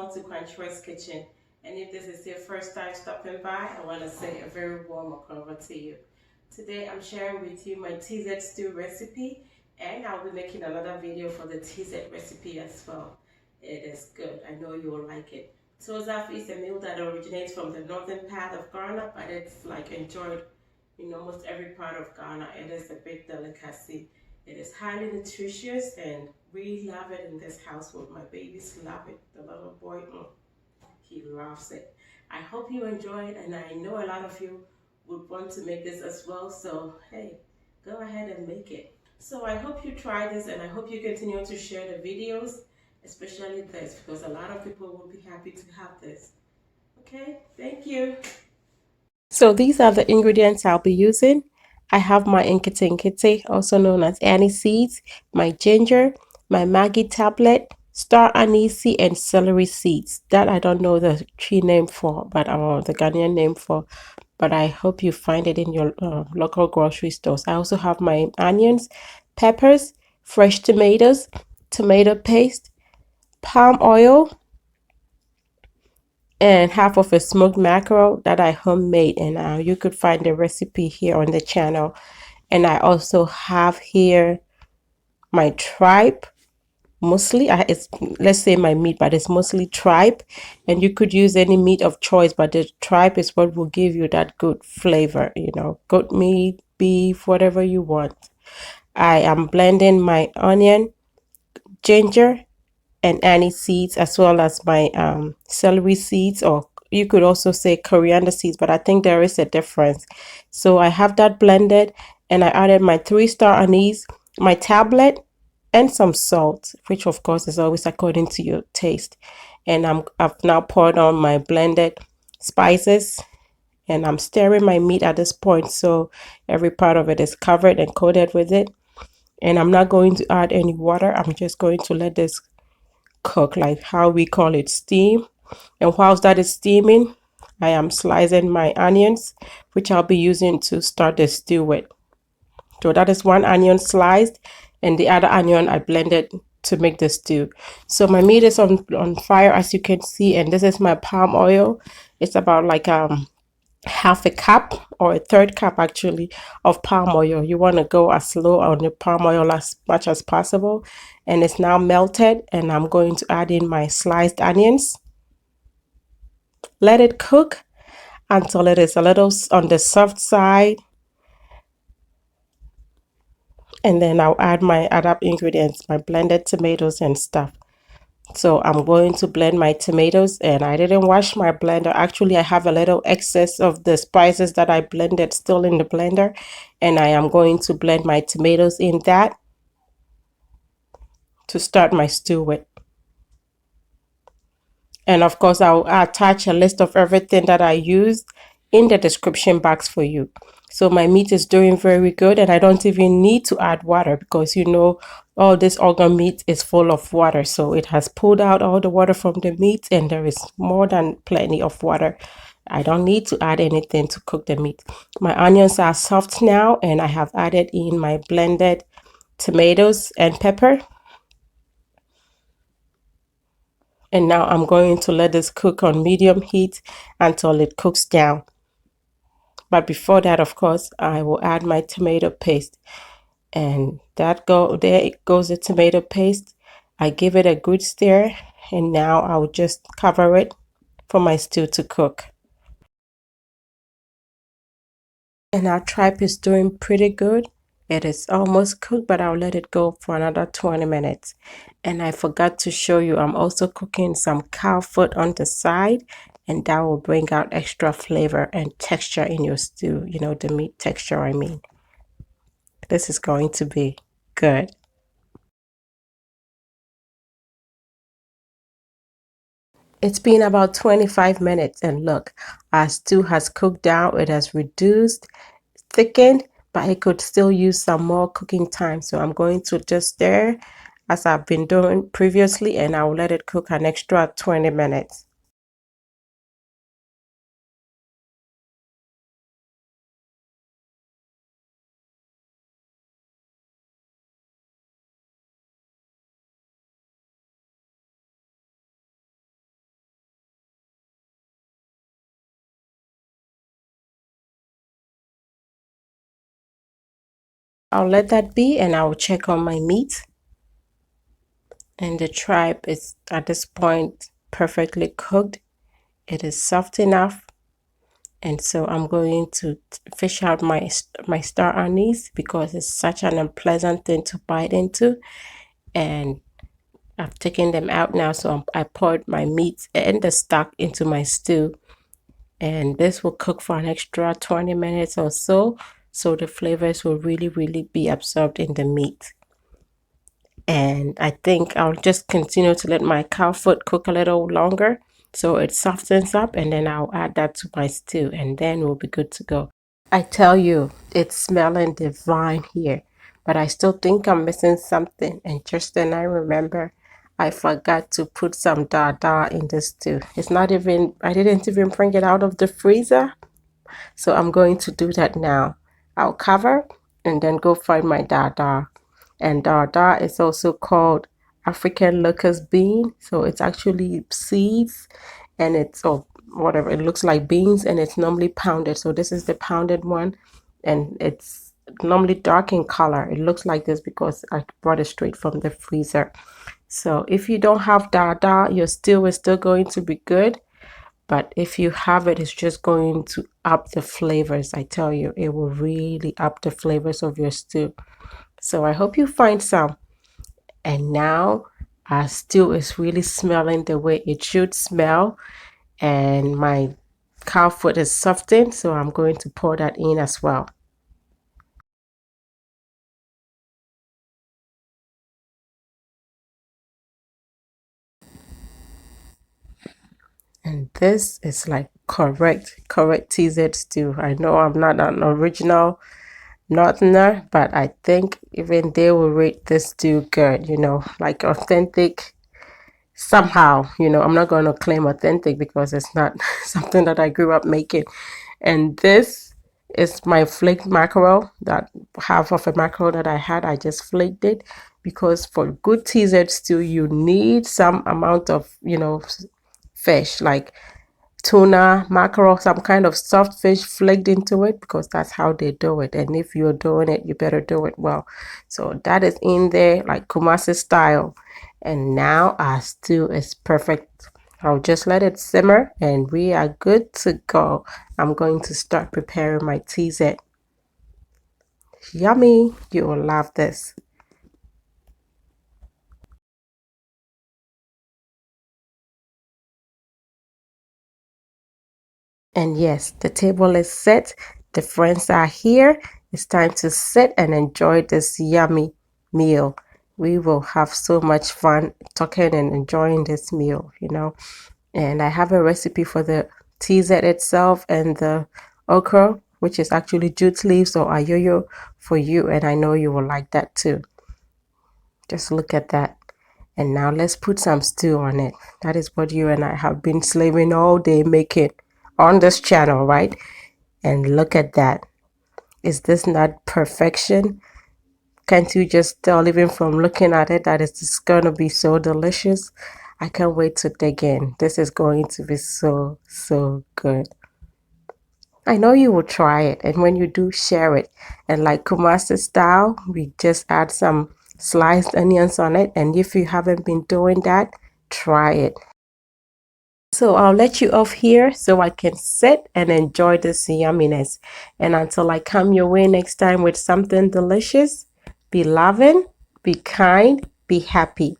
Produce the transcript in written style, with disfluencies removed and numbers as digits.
Welcome to Crunchworth's Kitchen. And if this is your first time stopping by, I want to say a very warm welcome to you. Today I'm sharing with you my TZ stew recipe, and I'll be making another video for the TZ recipe as well. It is good. I know you will like it. So zaffi is a meal that originates from the northern part of Ghana, but it's like enjoyed in almost every part of Ghana. It is a big delicacy. It is highly nutritious and we love it in this household. My babies love it. The little boy, he loves it. I hope you enjoy it, and I know a lot of you would want to make this as well. So hey, go ahead and make it. So I hope you try this, and I hope you continue to share the videos, especially this, because a lot of people will be happy to have this. Okay, thank you. So these are the ingredients I'll be using. I have my nkete, also known as aniseed, my ginger, my Maggi tablet, star anise, and celery seeds. That I don't know the tree name for, but the Ghanaian name for. But I hope you find it in your local grocery stores. I also have my onions, peppers, fresh tomatoes, tomato paste, palm oil, and half of a smoked mackerel that I homemade, and you could find the recipe here on the channel. And I also have here my tripe, mostly it's, let's say, my meat, but it's mostly tripe, and you could use any meat of choice, but the tripe is what will give you that good flavor, goat meat, beef, whatever you want. I am blending my onion, ginger, and anise seeds, as well as my celery seeds, or you could also say coriander seeds, but I think there is a difference. So I have that blended, and I added my 3-star anise, my tablet, and some salt, which of course is always according to your taste. And I've now poured on my blended spices, and I'm stirring my meat at this point, so every part of it is covered and coated with it. And I'm not going to add any water. I'm just going to let this cook, like how we call it, steam. And whilst that is steaming, I am slicing my onions, which I'll be using to start the stew with. So that is one onion sliced, and the other onion I blended to make the stew. So my meat is on fire, as you can see, and this is my palm oil. It's about like half a cup, or a third cup actually, of palm oil. You want to go as low on the palm oil as much as possible. And it's now melted, and I'm going to add in my sliced onions. Let it cook until it is a little on the soft side, and then I'll add my other ingredients, my blended tomatoes and stuff. So I'm going to blend my tomatoes, and I didn't wash my blender. Actually, I have a little excess of the spices that I blended still in the blender, and I am going to blend my tomatoes in that to start my stew with. And of course, I'll attach a list of everything that I used in the description box for you. So my meat is doing very good, and I don't even need to add water, because all this organ meat is full of water. So it has pulled out all the water from the meat, and there is more than plenty of water. I don't need to add anything to cook the meat. My onions are soft now, and I have added in my blended tomatoes and pepper. And now I'm going to let this cook on medium heat until it cooks down. But before that, of course, I will add my tomato paste. And there it goes, the tomato paste. I give it a good stir, and now I'll just cover it for my stew to cook. And our tripe is doing pretty good. It is almost cooked, but I'll let it go for another 20 minutes. And I forgot to show you, I'm also cooking some cow foot on the side, and that will bring out extra flavor and texture in your stew. The meat texture, I mean. This is going to be good. It's been about 25 minutes, and look, our stew has cooked down. It has reduced, thickened, but it could still use some more cooking time. So I'm going to just stir as I've been doing previously, and I'll let it cook an extra 20 minutes. I'll let that be and I'll check on my meat. And the tripe is at this point perfectly cooked. It is soft enough. And so I'm going to fish out my star anise because it's such an unpleasant thing to bite into. And I've taken them out now, so I poured my meat and the stock into my stew. And this will cook for an extra 20 minutes or so the flavors will really be absorbed in the meat. And I think I'll just continue to let my cow foot cook a little longer so it softens up, and then I'll add that to my stew, and then we'll be good to go. I tell you, it's smelling divine here, but I still think I'm missing something. And just then I remember I forgot to put some dawadawa in the stew. I didn't even bring it out of the freezer. So I'm going to do that now. I'll cover and then go find my dawadawa. And dawadawa is also called African locust bean. So it's actually seeds and it's whatever. It looks like beans and it's normally pounded. So this is the pounded one and it's normally dark in color. It looks like this because I brought it straight from the freezer. So if you don't have dawadawa, your stew is still going to be good. But if you have it, it's just going to up the flavors. I tell you, it will really up the flavors of your stew. So I hope you find some. And now our stew is really smelling the way it should smell. And my cow foot is softened, so I'm going to pour that in as well. And this is like correct TZ stew. I know I'm not an original northerner, but I think even they will rate this stew good, like authentic somehow. I'm not going to claim authentic because it's not something that I grew up making. And this is my flaked mackerel. That half of a mackerel that I had, I just flaked it because for good TZ stew you need some amount of fish like tuna, mackerel, some kind of soft fish flaked into it because that's how they do it. And if you're doing it, you better do it well. So that is in there like Kumasi style. And now our stew is perfect. I'll just let it simmer and we are good to go. I'm going to start preparing my TZ. Yummy! You will love this. And yes, the table is set. The friends are here. It's time to sit and enjoy this yummy meal. We will have so much fun talking and enjoying this meal. And I have a recipe for the TZ itself and the okra, which is actually jute leaves or ayoyo for you. And I know you will like that too. Just look at that. And now let's put some stew on it. That is what you and I have been slaving all day making on this channel, right? And look at that. Is this not perfection? Can't you just tell even from looking at it that it's just going to be so delicious? I can't wait to dig in. This is going to be so good. I know you will try it, and when you do, share it. And like Kumasi style, we just add some sliced onions on it. And if you haven't been doing that, try it. So I'll let you off here so I can sit and enjoy this yumminess. And until I come your way next time with something delicious, be loving, be kind, be happy.